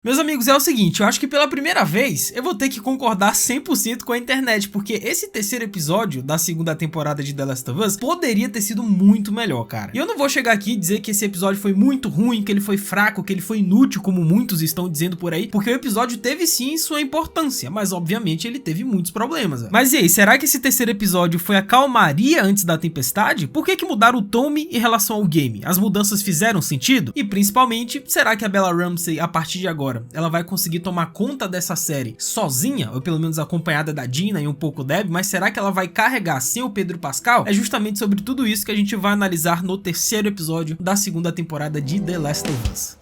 Meus amigos, é o seguinte, eu acho que pela primeira vez eu vou ter que concordar 100% com a internet, porque esse terceiro episódio da segunda temporada de The Last of Us poderia ter sido muito melhor, cara. E eu não vou chegar aqui e dizer que esse episódio foi muito ruim, que ele foi fraco, que ele foi inútil, como muitos estão dizendo por aí, porque o episódio teve sim sua importância, mas obviamente ele teve muitos problemas. Mas e aí, será que esse terceiro episódio foi a calmaria antes da tempestade? Por que mudaram o tome em relação ao game? As mudanças fizeram sentido? E principalmente, será que a Bella Ramsey, a partir de agora, ela vai conseguir tomar conta dessa série sozinha, ou pelo menos acompanhada da Dina e um pouco da Abby, mas será que ela vai carregar sem o Pedro Pascal? É justamente sobre tudo isso que a gente vai analisar no terceiro episódio da segunda temporada de The Last of Us.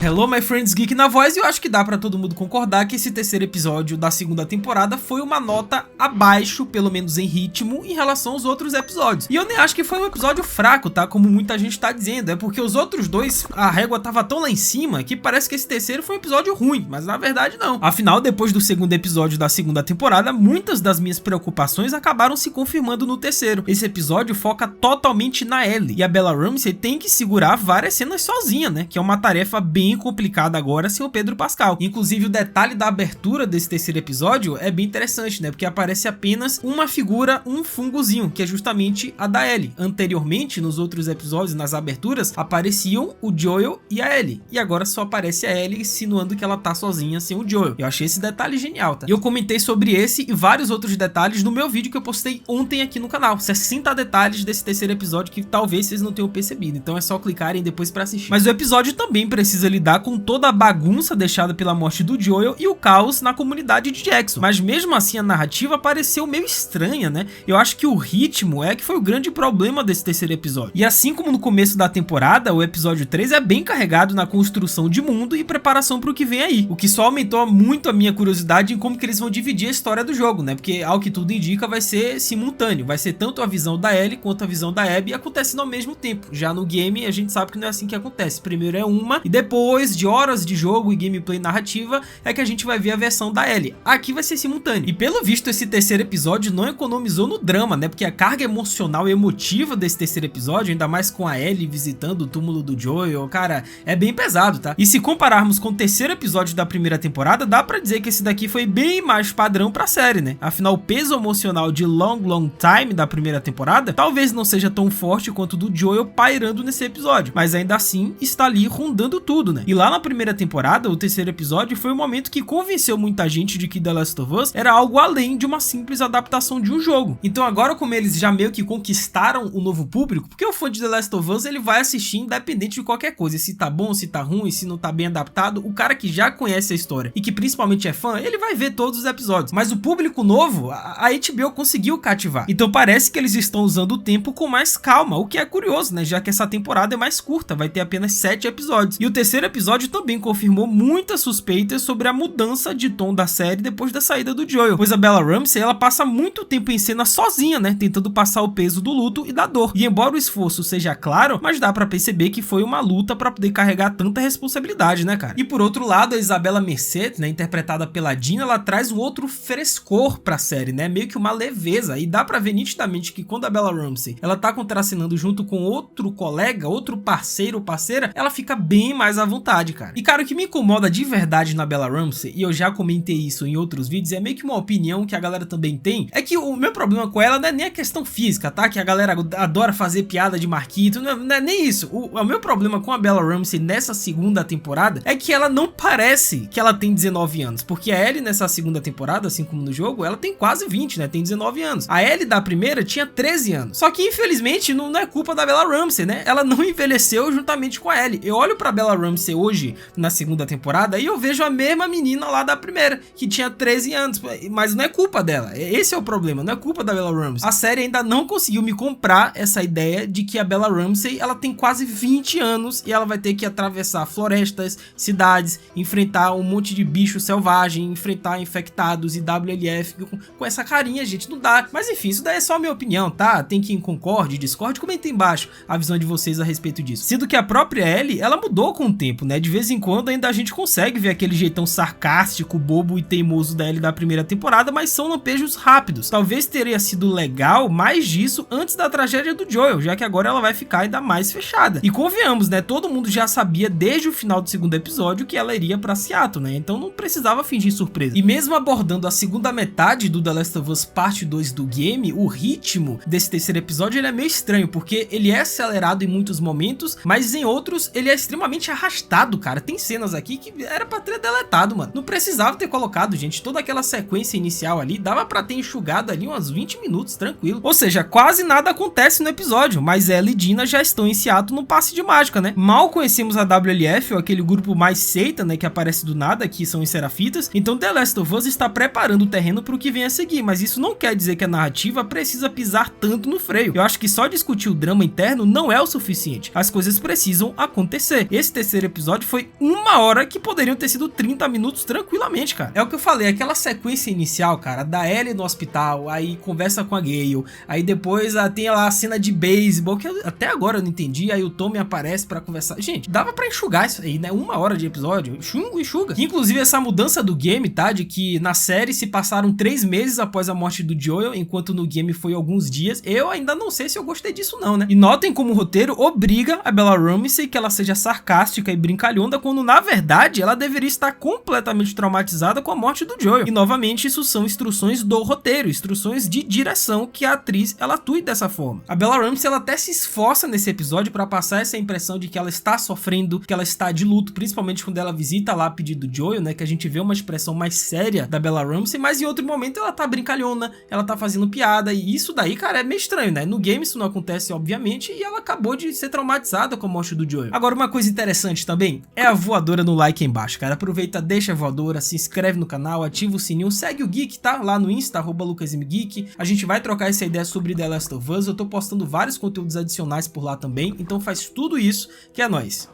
Hello my friends, Geek na voz, e eu acho que dá pra todo mundo concordar que esse terceiro episódio da segunda temporada foi uma nota abaixo, pelo menos em ritmo, em relação aos outros episódios. E eu nem acho que foi um episódio fraco, tá? Como muita gente tá dizendo, é porque os outros dois, a régua tava tão lá em cima que parece que esse terceiro foi um episódio ruim, mas na verdade não. Afinal, depois do segundo episódio da segunda temporada, muitas das minhas preocupações acabaram se confirmando no terceiro. Esse episódio foca totalmente na Ellie, e a Bella Ramsey tem que segurar várias cenas sozinha, né? Que é uma tarefa bem complicada agora sem o Pedro Pascal. Inclusive o detalhe da abertura desse terceiro episódio é bem interessante, né? Porque aparece apenas uma figura, um fungozinho, que é justamente a da Ellie. Anteriormente, nos outros episódios, nas aberturas, apareciam o Joel e a Ellie. E agora só aparece a Ellie insinuando que ela tá sozinha sem o Joel. Eu achei esse detalhe genial, tá? E eu comentei sobre esse e vários outros detalhes no meu vídeo que eu postei ontem aqui no canal. 60 detalhes desse terceiro episódio que talvez vocês não tenham percebido. Então é só clicarem depois pra assistir. Mas o episódio também precisa lidar com toda a bagunça deixada pela morte do Joel e o caos na comunidade de Jackson. Mas mesmo assim a narrativa pareceu meio estranha, né? Eu acho que o ritmo é que foi o grande problema desse terceiro episódio. E assim como no começo da temporada, o episódio 3 é bem carregado na construção de mundo e preparação para o que vem aí. O que só aumentou muito a minha curiosidade em como que eles vão dividir a história do jogo, né? Porque ao que tudo indica vai ser simultâneo. Vai ser tanto a visão da Ellie quanto a visão da Abby acontecendo ao mesmo tempo. Já no game a gente sabe que não é assim que acontece. Primeiro é uma e depois de horas de jogo e gameplay narrativa é que a gente vai ver a versão da Ellie. Aqui vai ser simultâneo. E pelo visto esse terceiro episódio não economizou no drama, né? Porque a carga emocional e emotiva desse terceiro episódio, ainda mais com a Ellie visitando o túmulo do Joel, cara, é bem pesado, tá? E se compararmos com o terceiro episódio da primeira temporada, dá pra dizer que esse daqui foi bem mais padrão pra série, né? Afinal, o peso emocional de Long Time da primeira temporada talvez não seja tão forte quanto o do Joel pairando nesse episódio, mas ainda assim está ali rondando tudo, né? E lá na primeira temporada, o terceiro episódio foi o momento que convenceu muita gente de que The Last of Us era algo além de uma simples adaptação de um jogo. Então agora, como eles já meio que conquistaram o novo público, porque o fã de The Last of Us ele vai assistir independente de qualquer coisa, se tá bom, se tá ruim, se não tá bem adaptado, o cara que já conhece a história e que principalmente é fã, ele vai ver todos os episódios. Mas o público novo, a HBO conseguiu cativar. Então parece que eles estão usando o tempo com mais calma, o que é curioso, né? Já que essa temporada é mais curta, vai ter apenas 7 episódios. E o terceiro episódio também confirmou muitas suspeitas sobre a mudança de tom da série depois da saída do Joel, pois a Bella Ramsey ela passa muito tempo em cena sozinha, né, tentando passar o peso do luto e da dor. E embora o esforço seja claro, mas dá pra perceber que foi uma luta pra poder carregar tanta responsabilidade, né, cara? E por outro lado, a Isabela Merced, né, interpretada pela Dina, ela traz um outro frescor pra série, né, meio que uma leveza, e dá pra ver nitidamente que quando a Bella Ramsey ela tá contracenando junto com outro colega, outro parceiro ou parceira, ela fica bem mais à vontade, cara. E cara, o que me incomoda de verdade na Bella Ramsey, e eu já comentei isso em outros vídeos, é meio que uma opinião que a galera também tem, é que o meu problema com ela não é nem a questão física, tá? Que a galera adora fazer piada de Marquito, não é nem isso. O meu problema com a Bella Ramsey nessa segunda temporada é que ela não parece que ela tem 19 anos, porque a Ellie nessa segunda temporada, assim como no jogo, ela tem quase 20, né? Tem 19 anos. A Ellie da primeira tinha 13 anos. Só que infelizmente não é culpa da Bella Ramsey, né? Ela não envelheceu juntamente com a Ellie. Eu olho pra Bella Ramsey hoje na segunda temporada e eu vejo a mesma menina lá da primeira, que tinha 13 anos, mas não é culpa dela, esse é o problema, não é culpa da Bella Ramsey. A série ainda não conseguiu me comprar essa ideia de que a Bella Ramsey, ela tem quase 20 anos e ela vai ter que atravessar florestas, cidades, enfrentar um monte de bicho selvagem, enfrentar infectados e WLF com essa carinha, gente, não dá. Mas enfim, isso daí é só a minha opinião, tá? Tem quem concorde, discorde, comenta aí embaixo a visão de vocês a respeito disso. Sendo que a própria Ellie, ela mudou com o tempo. tempo, né? De vez em quando ainda a gente consegue ver aquele jeitão sarcástico, bobo e teimoso da Ellie da primeira temporada, mas são lampejos rápidos. Talvez teria sido legal mais disso antes da tragédia do Joel, já que agora ela vai ficar ainda mais fechada. E convenhamos, né? Todo mundo já sabia desde o final do segundo episódio que ela iria pra Seattle, né? Então não precisava fingir surpresa. E mesmo abordando a segunda metade do The Last of Us Parte 2 do game, o ritmo desse terceiro episódio ele é meio estranho, porque ele é acelerado em muitos momentos, mas em outros ele é extremamente arrastado, cara. Tem cenas aqui que era pra ter deletado, mano. Não precisava ter colocado, gente. Toda aquela sequência inicial ali, dava pra ter enxugado ali umas 20 minutos, tranquilo. Ou seja, quase nada acontece no episódio, mas Ellie e Dina já estão em Seattle no passe de mágica, né? Mal conhecemos a WLF, ou aquele grupo mais seita, né, que aparece do nada, que são os Serafitas. Então The Last of Us está preparando o terreno pro que vem a seguir, mas isso não quer dizer que a narrativa precisa pisar tanto no freio. Eu acho que só discutir o drama interno não é o suficiente. As coisas precisam acontecer. Esse terceiro episódio foi 1 hora que poderiam ter sido 30 minutos tranquilamente, cara. É o que eu falei, aquela sequência inicial, cara, da Ellie no hospital, aí conversa com a Gale, aí depois tem lá a cena de beisebol, que até agora eu não entendi, aí o Tommy aparece pra conversar. Gente, dava pra enxugar isso aí, né? 1 hora de episódio, enxuga. Que, inclusive, essa mudança do game, tá? De que na série se passaram 3 meses após a morte do Joel, enquanto no game foi alguns dias. Eu ainda não sei se eu gostei disso não, né? E notem como o roteiro obriga a Bella Ramsey que ela seja sarcástica e brincalhona, quando na verdade ela deveria estar completamente traumatizada com a morte do Joel. E novamente isso são instruções do roteiro, instruções de direção, que a atriz ela atue dessa forma. A Bella Ramsey ela até se esforça nesse episódio para passar essa impressão de que ela está sofrendo, que ela está de luto, principalmente quando ela visita lá a pedido do Joel, né? Que a gente vê uma expressão mais séria da Bella Ramsey, mas em outro momento ela tá brincalhona, ela tá fazendo piada, e isso daí, cara, é meio estranho, né? No game isso não acontece, obviamente, e ela acabou de ser traumatizada com a morte do Joel. Agora, uma coisa interessante também é a voadora no like aí embaixo, cara. Aproveita, deixa a voadora, se inscreve no canal, ativa o sininho, segue o Geek, tá? Lá no Insta, @LucasMGeek. A gente vai trocar essa ideia sobre The Last of Us, eu tô postando vários conteúdos adicionais por lá também, então faz tudo isso que é nóis.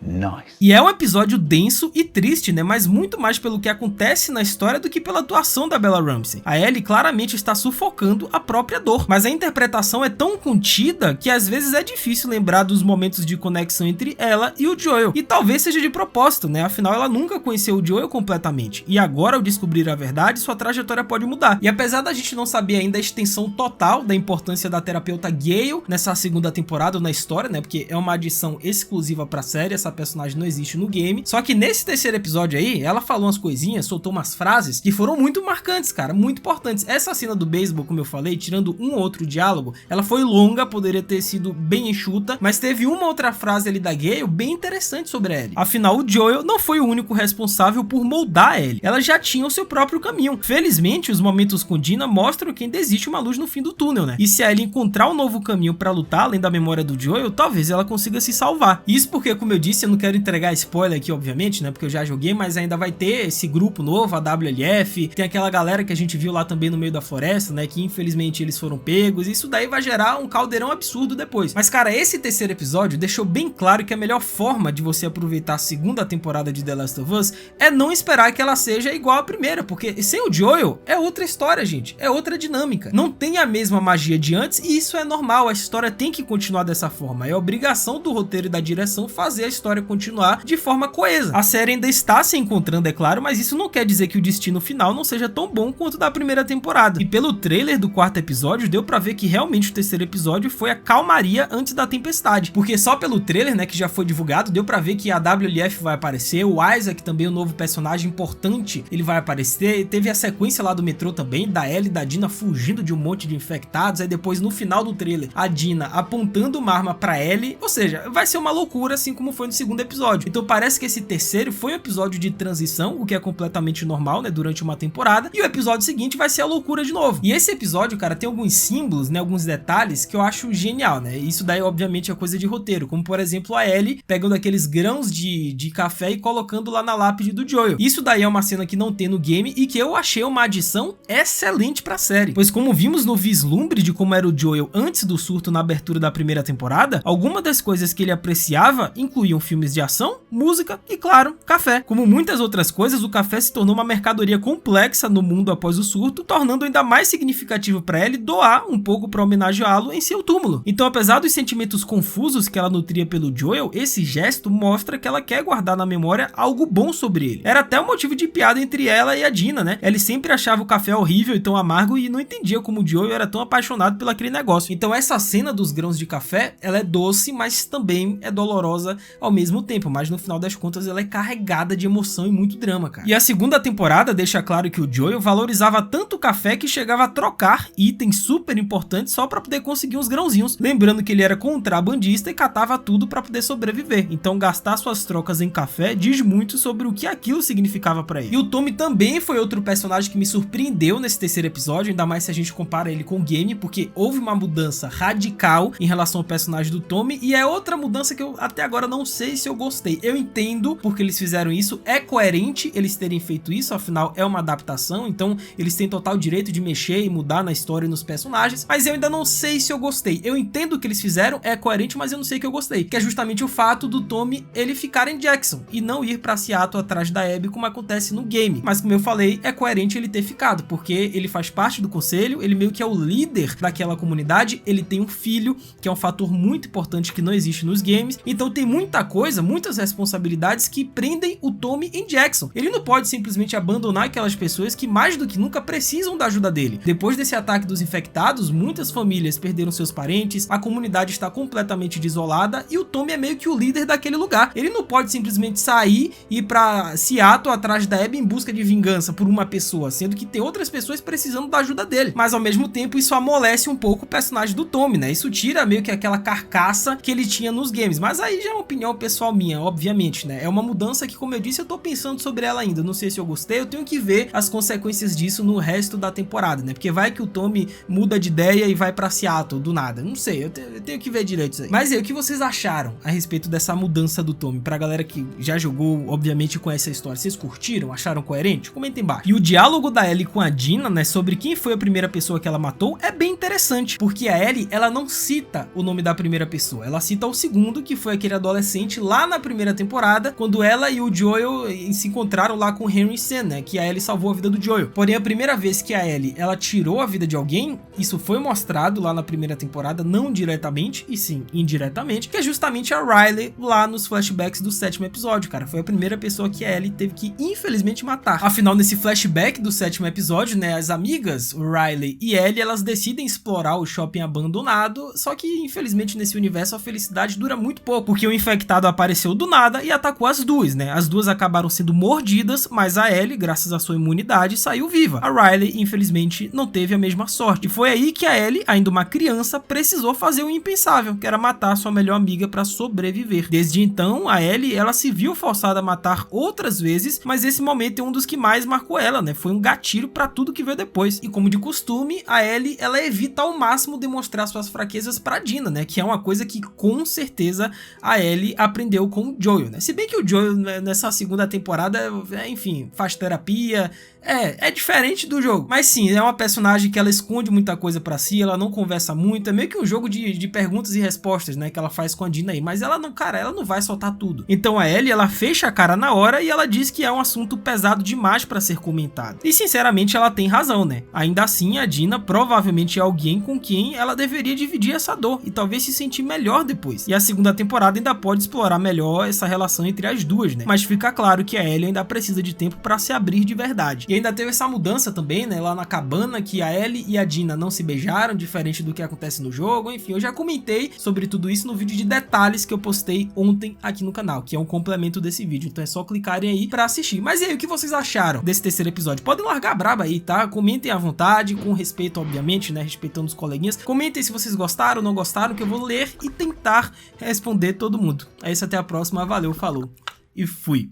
Nice. E é um episódio denso e triste, né? Mas muito mais pelo que acontece na história do que pela atuação da Bella Ramsey. A Ellie claramente está sufocando a própria dor, mas a interpretação é tão contida que às vezes é difícil lembrar dos momentos de conexão entre ela e o Joel. E talvez seja de propósito, né? Afinal, ela nunca conheceu o Joel completamente. E agora, ao descobrir a verdade, sua trajetória pode mudar. E apesar da gente não saber ainda a extensão total da importância da terapeuta Gale nessa segunda temporada na história, né? Porque é uma adição exclusiva pra série, essa personagem não existe no game. Só que nesse terceiro episódio aí, ela falou umas coisinhas, soltou umas frases que foram muito marcantes, cara, muito importantes. Essa cena do beisebol, como eu falei, tirando um ou outro diálogo, ela foi longa, poderia ter sido bem enxuta, mas teve uma outra frase ali da Gale bem interessante sobre a Ellie. Afinal, o Joel não foi o único responsável por moldar a Ellie. Ela já tinha o seu próprio caminho. Felizmente, os momentos com Dina mostram que ainda existe uma luz no fim do túnel, né? E se a Ellie encontrar um novo caminho pra lutar, além da memória do Joel, talvez ela consiga se salvar. Isso porque, como eu disse, eu não quero entregar spoiler aqui, obviamente, né? Porque eu já joguei, mas ainda vai ter esse grupo novo, a WLF, tem aquela galera que a gente viu lá também no meio da floresta, né? Que infelizmente eles foram pegos, isso daí vai gerar um caldeirão absurdo depois. Mas, cara, esse terceiro episódio deixou bem claro que a melhor forma de você aproveitar a segunda temporada de The Last of Us é não esperar que ela seja igual à primeira, porque sem o Joel é outra história, gente, é outra dinâmica. Não tem a mesma magia de antes e isso é normal, a história tem que continuar dessa forma, é obrigação do roteiro e da direção fazer a história continuar de forma coesa. A série ainda está se encontrando, é claro, mas isso não quer dizer que o destino final não seja tão bom quanto da primeira temporada. E pelo trailer do quarto episódio, deu pra ver que realmente o terceiro episódio foi a calmaria antes da tempestade. Porque só pelo trailer, né, que já foi divulgado, deu pra ver que a WLF vai aparecer, o Isaac também, um novo personagem importante, ele vai aparecer. Teve a sequência lá do metrô também, da Ellie e da Dina fugindo de um monte de infectados, aí depois no final do trailer, a Dina apontando uma arma pra Ellie, ou seja, vai ser uma loucura assim como foi no segundo episódio. Então parece que esse terceiro foi um episódio de transição, o que é completamente normal, né, durante uma temporada, e o episódio seguinte vai ser a loucura de novo. E esse episódio, cara, tem alguns símbolos, né, alguns detalhes que eu acho genial, né, isso daí obviamente é coisa de roteiro, como por exemplo a Ellie pegando aqueles grãos de café e colocando lá na lápide do Joel. Isso daí é uma cena que não tem no game e que eu achei uma adição excelente pra série, pois como vimos no vislumbre de como era o Joel antes do surto na abertura da primeira temporada, alguma das coisas que ele apreciava incluíam filmes filmes de ação, música e, claro, café. Como muitas outras coisas, o café se tornou uma mercadoria complexa no mundo após o surto, tornando ainda mais significativo para Ellie doar um pouco para homenageá-lo em seu túmulo. Então, apesar dos sentimentos confusos que ela nutria pelo Joel, esse gesto mostra que ela quer guardar na memória algo bom sobre ele. Era até um motivo de piada entre ela e a Dina, né? Ellie sempre achava o café horrível e tão amargo e não entendia como o Joel era tão apaixonado pelo aquele negócio. Então essa cena dos grãos de café, ela é doce, mas também é dolorosa ao mesmo tempo, mas no final das contas ela é carregada de emoção e muito drama, cara. E a segunda temporada deixa claro que o Joel valorizava tanto o café que chegava a trocar itens super importantes só para poder conseguir uns grãozinhos, lembrando que ele era contrabandista e catava tudo para poder sobreviver. Então gastar suas trocas em café diz muito sobre o que aquilo significava para ele. E o Tommy também foi outro personagem que me surpreendeu nesse terceiro episódio, ainda mais se a gente compara ele com o game, porque houve uma mudança radical em relação ao personagem do Tommy, e é outra mudança que eu até agora não sei se eu gostei. Eu entendo porque eles fizeram isso, é coerente eles terem feito isso, afinal é uma adaptação, então eles têm total direito de mexer e mudar na história e nos personagens, mas eu ainda não sei se eu gostei. Eu entendo o que eles fizeram, é coerente, mas eu não sei que eu gostei, que é justamente o fato do Tommy ele ficar em Jackson e não ir pra Seattle atrás da Abby como acontece no game. Mas como eu falei, é coerente ele ter ficado, porque ele faz parte do conselho, ele meio que é o líder daquela comunidade, ele tem um filho, que é um fator muito importante que não existe nos games, então tem muita coisa, muitas responsabilidades que prendem o Tommy em Jackson. Ele não pode simplesmente abandonar aquelas pessoas que mais do que nunca precisam da ajuda dele. Depois desse ataque dos infectados, muitas famílias perderam seus parentes, a comunidade está completamente desolada e o Tommy é meio que o líder daquele lugar. Ele não pode simplesmente sair e ir pra Seattle atrás da Abby em busca de vingança por uma pessoa, sendo que tem outras pessoas precisando da ajuda dele. Mas ao mesmo tempo isso amolece um pouco o personagem do Tommy, né? Isso tira meio que aquela carcaça que ele tinha nos games. Mas aí já é uma opinião pessoal minha, obviamente, né? É uma mudança que, como eu disse, eu tô pensando sobre ela ainda. Não sei se eu gostei, eu tenho que ver as consequências disso no resto da temporada, né? Porque vai que o Tommy muda de ideia e vai pra Seattle do nada. Não sei, eu tenho que ver direito isso aí. Mas aí, o que vocês acharam a respeito dessa mudança do Tommy? Pra galera que já jogou, obviamente conhece a história, vocês curtiram? Acharam coerente? Comentem embaixo. E o diálogo da Ellie com a Dina, né, sobre quem foi a primeira pessoa que ela matou, é bem interessante, porque a Ellie, ela não cita o nome da primeira pessoa, ela cita o segundo, que foi aquele adolescente lá na primeira temporada, quando ela e o Joel se encontraram lá com o Henry Sen, né, que a Ellie salvou a vida do Joel. Porém, a primeira vez que a Ellie, ela tirou a vida de alguém, isso foi mostrado lá na primeira temporada, não diretamente, e sim indiretamente, que é justamente a Riley lá nos flashbacks do 7º episódio, cara. Foi a primeira pessoa que a Ellie teve que, infelizmente, matar. Afinal, nesse flashback do 7º episódio, né, as amigas, Riley e Ellie, elas decidem explorar o shopping abandonado, só que, infelizmente, nesse universo, a felicidade dura muito pouco, porque o infectado apareceu do nada e atacou as duas, né? As duas acabaram sendo mordidas, mas a Ellie, graças à sua imunidade, saiu viva. A Riley, infelizmente, não teve a mesma sorte. E foi aí que a Ellie, ainda uma criança, precisou fazer o impensável, que era matar sua melhor amiga para sobreviver. Desde então, a Ellie, ela se viu forçada a matar outras vezes, mas esse momento é um dos que mais marcou ela, né? Foi um gatilho para tudo que veio depois. E como de costume, a Ellie, ela evita ao máximo demonstrar suas fraquezas pra Dina, né? Que é uma coisa que com certeza a Ellie aprendeu com o Joel, né? Se bem que o Joel nessa segunda temporada, enfim, faz terapia, é diferente do jogo. Mas sim, é uma personagem que ela esconde muita coisa pra si, ela não conversa muito, é meio que um jogo de perguntas e respostas, né? Que ela faz com a Dina aí, mas ela não, cara, ela não vai soltar tudo. Então a Ellie, ela fecha a cara na hora e ela diz que é um assunto pesado demais pra ser comentado. E sinceramente ela tem razão, né? Ainda assim, a Dina provavelmente é alguém com quem ela deveria dividir essa dor e talvez se sentir melhor depois. E a segunda temporada ainda pode explorar melhor essa relação entre as duas, né? Mas fica claro que a Ellie ainda precisa de tempo pra se abrir de verdade. E ainda teve essa mudança também, né? Lá na cabana, que a Ellie e a Dina não se beijaram, diferente do que acontece no jogo. Enfim, eu já comentei sobre tudo isso no vídeo de detalhes que eu postei ontem aqui no canal, que é um complemento desse vídeo. Então é só clicarem aí pra assistir. Mas e aí, o que vocês acharam desse terceiro episódio? Podem largar a braba aí, tá? Comentem à vontade, com respeito, obviamente, né? Respeitando os coleguinhas. Comentem se vocês gostaram ou não gostaram, que eu vou ler e tentar responder todo mundo. É isso, até a próxima. Valeu, falou e fui.